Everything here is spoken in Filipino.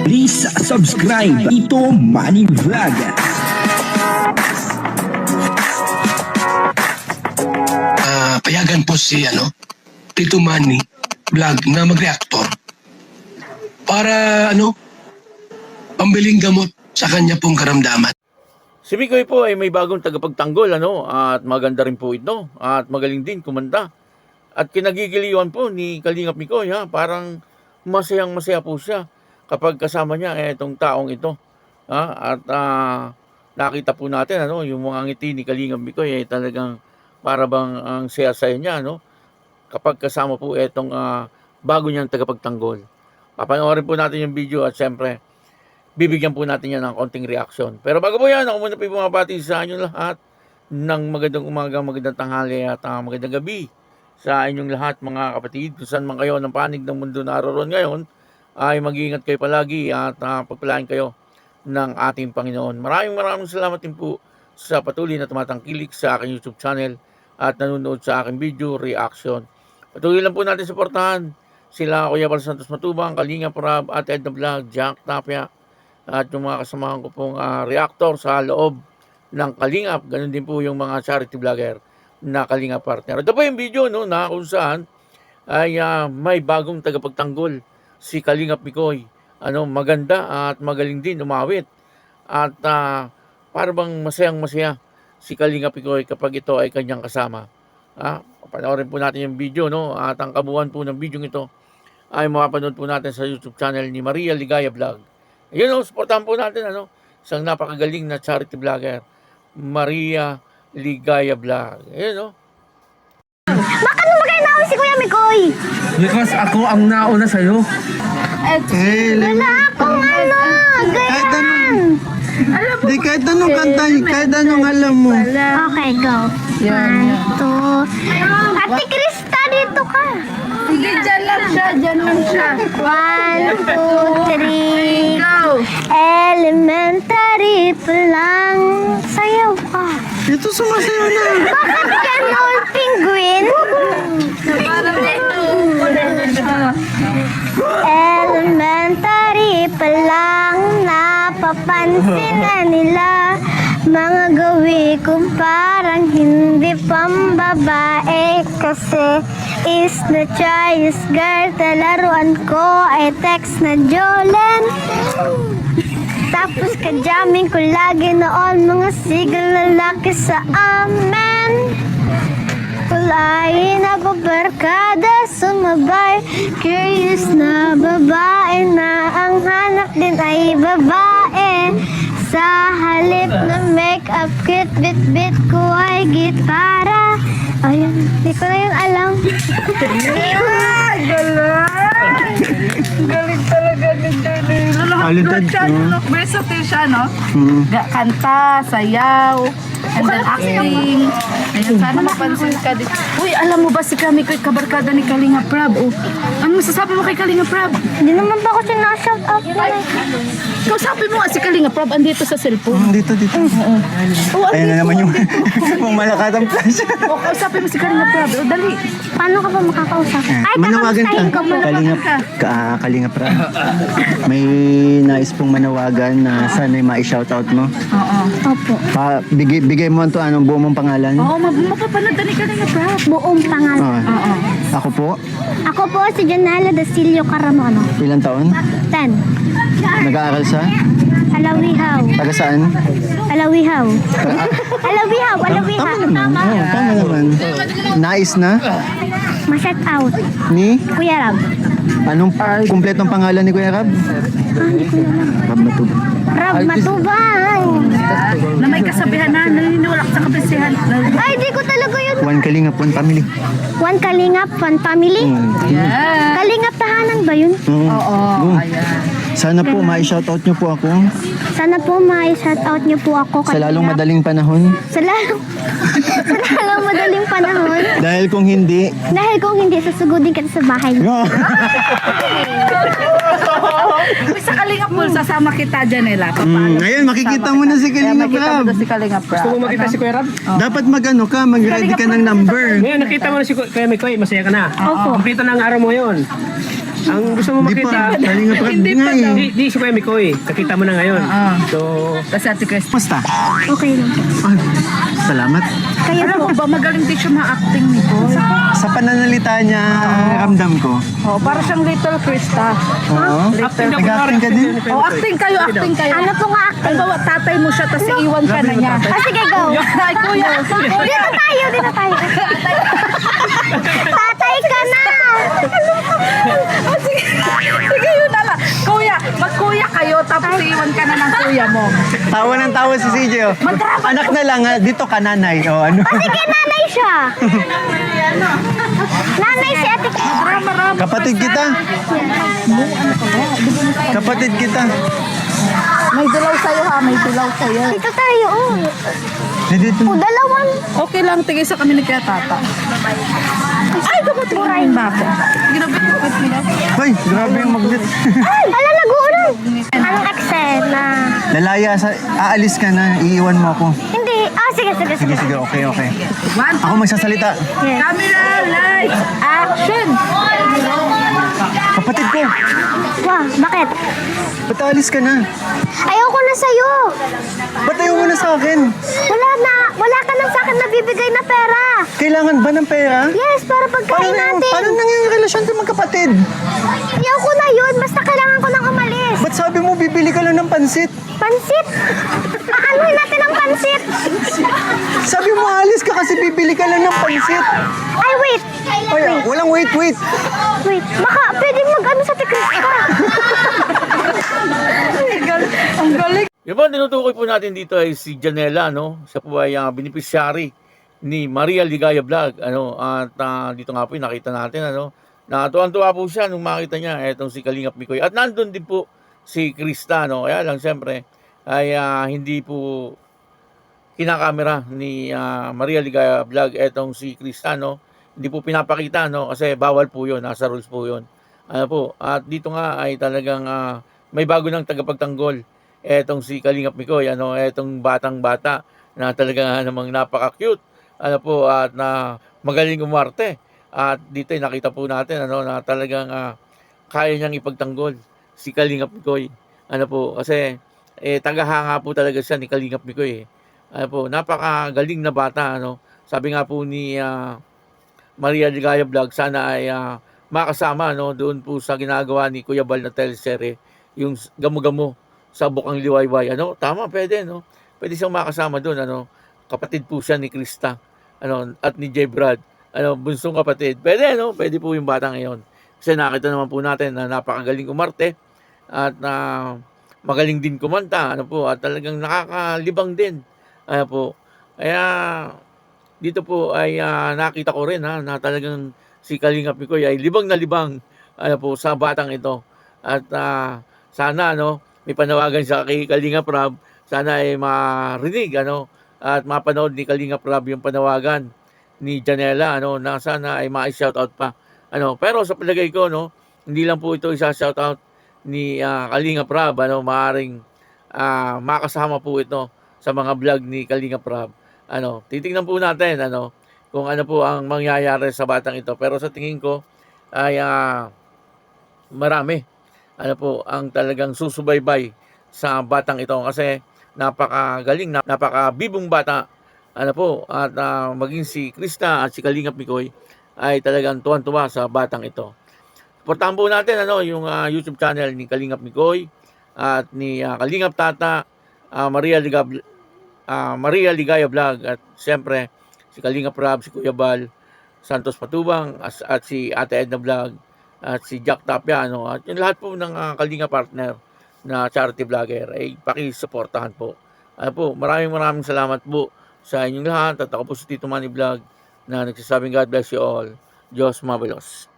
Please subscribe Tito Manny Vlog. Payagan po si Tito Manny Vlog na mag-reactor para pambiling gamot sa kanya pong karamdaman. Si Mikoy po ay may bagong tagapagtanggol at maganda rin po ito at magaling din kumanta. At kinagigiliwan po ni Kalingap Mikoy parang masayang-masaya po siya kapag kasama niya itong taong ito. At nakita po natin yung mga ngiti ni Kalingap Mikoy ay talagang para bang ang saya-saya niya kapag kasama po itong bago niyang tagapagtanggol. Papanoorin po natin yung video at syempre bibigyan po natin yan ng konting reaction. Pero bago po yan, ako muna po bumabati sa inyo lahat ng magandang umaga, magandang tanghali at magandang gabi sa inyong lahat mga kapatid. Kung saan man kayo ng panig ng mundo naroon ngayon, ay mag-iingat kayo palagi at pagpalain kayo ng ating Panginoon. Maraming salamat din po sa patuloy na tumatangkilik sa aking YouTube channel at nanonood sa aking video reaction. Patuloy lang po natin suportahan sila Kuya Val Santos Matubang, Kalingap Rab at Edna Vlog, Jack Tapia at yung mga kasamahan ko pong reactor sa loob ng Kalingap. Ganun din po yung mga charity vlogger na Kalingap partner. Ito po yung video na kung saan ay may bagong tagapagtanggol si Kalingap Mikoy. Maganda at magaling din umawit. At para bang masayang-masaya si Kalingap Mikoy kapag ito ay kanyang kasama. Panoorin po natin yung video at ang kabuuan po ng video ito ay mapapanood po natin sa YouTube channel ni Maria Ligaya Vlog. Ayun supportahan po natin isang napakagaling na charity vlogger, Maria Ligaya Vlog. Ayun Bakit mo ba kayo naawin si Kuya Mikoy? Because ako ang nauna sa'yo. Wala akong ganyan. Di kahit anong kanta, kahit anong alam mo. Okay, go. One, two. Ate Krista, dito ka. Sige, dyan lang siya. One, two, three. Go. Elementary pa lang. Sayaw ka. Ito sumasayaw na. Bakit ganon, penguin? Elementary pa lang, napapansin na nila mga gawi kong parang hindi pambabae kasi is na Chinese girl, talaruan ko ay text na Jolen. Tapos kajamming ko lagi noon mga sigal lalaki sa amen. Kulay na babarkada, sumabay, curious na babae na ang hanap din ay babae. Sa halip na make-up kit, bit-bit ko ay gitara. Ayun, di ko na yun alam. Galing talaga ni Jenny. Alintad ko. Versatile siya, Kanta, sayaw, and then acting. Ayun, sana mapansin ka din. Uy, alam mo ba si Mikoy kabarkada ni Kalingap Rab? Ano masasabi mo kay Kalingap Rab? Hindi naman ba ako sinashout out na Kausapin mo si Kalingap Rab, andito sa cellphone. Dito. Ayan na naman yung malakatang flash. O, kausapin mo si Kalingap Rab. O, dali. Paano ka ba makakausap? Ay, Manawagan kakamustahin ka. ko. Kalingap ra. May nais pong manawagan na sana'y ma-shoutout mo. Oo. Opo. Bigay mo ito, anong buo mong pangalan? Oo, mapapanood na ni Kalingap Rab. Buong pangalan. Oo. Ako po, Ako po si Janela Dasilio Caramono. ilang taon? 10. Nag-aaral sa? Alawihaw. Taga saan? Alawihaw. Alawihaw. Tama naman. Nais na? Ma-shout out. Ni? Kuya Rab. Anong kumpletong pangalan ni Kuya Rab? Rab Matubang. Rab Matubang. Na may kasabihan na naniniwalak sa kabisihan. Ay, di ko talaga yun. One Kalingap, one family. One Kalingap, one family. Yeah. Kalingap tahanan ba yun? Oo, Go. ayan. Sana po ma-shoutout nyo po ako Sana po ma-shout out niyo po ako. sa lalong Kalingap. madaling panahon. Sa lalong, sa lalong madaling panahon. Dahil kung hindi, Dahil kung hindi, susugudin kita sa bahay niyo. Uy, sa Kalingap Pool, sasama kita, Janela. ngayon makikita mo na si Kalingap Makikita Rab. mo na si Kalingap Rab. Gusto mo makita si Kuya Rab? Dapat mag-ano ka, mag-ready ka ng number. Ngayon, nakita mo na si Kuya Mikoy, masaya ka na. Opo. Kumplito na ang araw mo yun. Ang gusto mo Hindi makita, pa. Kalinga Prab, Hindi nga pa eh. daw. di si Kuya Mikoy. Nakita mo na ngayon. So, Tapos si Ate Chris. Kumusta? Okay lang po. Ay, salamat. Kayo Alam po. mo ba, magaling din siya ma-acting ni Koy. Sa pananalita niya, ramdam ko. Oh, para siyang Little Krista. Oo. Nag-acting ka din? Oh, acting kayo. Ano po nga acting? Halimbawa, tatay mo siya, tapos iiwan ka na niya. Ah, sige, go. Ay, kuya. Dito tayo. Tatay ka na. Oh, sige, sige, yun na lang. Kuya, magkuya kayo, tapos iiwan ka na ng kuya mo. Tawa ng tawa si CJ. Oh. Anak na lang, dito ka nanay. O, ano? Sige, nanay siya. Nanay si Ate. Kapatid kita. Kapatid kita. May dilaw sa'yo ha, may dilaw sa'yo. Dito tayo, oh. Dito. O, dalawan. Okay lang, tigisa kami ni Kaya Tata. Ay, dumuturahin. Bakit? Ginabit nila. Hoy, grabe yung magnet. Ay, ala, nag-uulan. Anong eksena? Lalaya, aalis ka na. Iiwan mo ako. Hindi. Ah, sige. Sige, okay. One, Ako magsasalita. Yes. camera, lights, action! Kapatid ko, Wow, bakit? ba't aalis ka na? Ayoko na sa'yo. Ba't ayaw mo na sa akin? Wala ka nang sa akin nabibigay na pera. Kailangan ba ng pera? Yes, para pagkain natin. Paano nangyayang yung relasyon ng magkapatid? Ayoko na yun, basta kailangan ko nang umalis. Ba't sabi mo bibili ka lang ng pansit? Pansit? Aanuhin natin ang pansit. Sabi mo alis ka kasi bibili ka lang ng pansit. Ay, wait. Ay, walang wait. Wait, baka pwedeng mag-ano sa tikris ka. Ang galing. Yung ba, tinutukoy po natin dito ay si Janela, no? Siya po ay beneficiary ni Maria Ligaya Vlog, ano? At dito nga po nakita natin, ano? Natuwan-tuwa po siya nung makita niya etong si Kalingap Mikoy. At nandun din po si Krista, no? Kaya lang, siyempre, ay hindi po kinakamera ni Maria Ligaya Vlog etong si Krista, no? Hindi po pinapakita, no? Kasi bawal po yun, nasa rules po yun. Ano po, at dito nga ay talagang may bago ng tagapagtanggol etong si Kalingap Mikoy, ano, etong batang-bata na talaga namang napaka-cute, ano po, at na magaling umarte. At dito ay nakita po natin, ano, na talagang kaya niyang ipagtanggol si Kalingap Mikoy. Ano po, kasi tagahanga po talaga siya ni Kalingap Mikoy. Ano po, napakagaling na bata, ano. Sabi nga po ni Maria Ligaya Vlog, sana ay makasama, no, doon po sa ginagawa ni Kuya Bal na teleserye, yung Gamo-Gamo sa Bukang Liwayway, ano, tama, pwede, no, pwede siyang makasama doon, ano, kapatid po siya ni Krista, ano, at ni J. Brad, ano, bunsong kapatid, pwede, no, pwede po yung batang ngayon, kasi nakita naman po natin na napakagaling umarte, at magaling din kumanta, ano po, at talagang nakakalibang din, ano po, kaya, dito po ay nakita ko rin, na talagang si Kalingap Mikoy ay libang na libang, ano po, sa batang ito, at sana, ano, may panawagan siya kay Kalingap Rab, sana ay marinig, ano, at mapanood ni Kalingap Rab yung panawagan ni Janela, ano, na sana ay ma-shoutout pa, ano, pero sa palagay ko, no, hindi lang po ito isa-shoutout ni Kalingap Rab, ano, maaring makasama po ito sa mga vlog ni Kalingap Rab, ano, titingnan po natin, ano, kung ano po ang mangyayari sa batang ito, pero sa tingin ko ay marami, ano po, ang talagang susubaybay sa batang ito kasi napakagaling, napakabibong bata, ano po, at maging si Krista at si Kalingap Mikoy ay talagang tuwan-tuwa sa batang ito. Suportahan po natin, ano, yung YouTube channel ni Kalingap Mikoy at ni Kalingap Tata, Maria Ligaya Vlog, at siyempre si Kalingap Rab, si Kuya Bal Santos Patubang, at si Ate Edna Vlog, at si Jack Tapiano, at yung lahat po ng Kalinga partner na charity vlogger ay pakisuportahan po. Ano po, maraming salamat po sa inyong lahat, at ako po si Tito Manny Vlog na nagsasabing God bless you all. Diyos mabalos.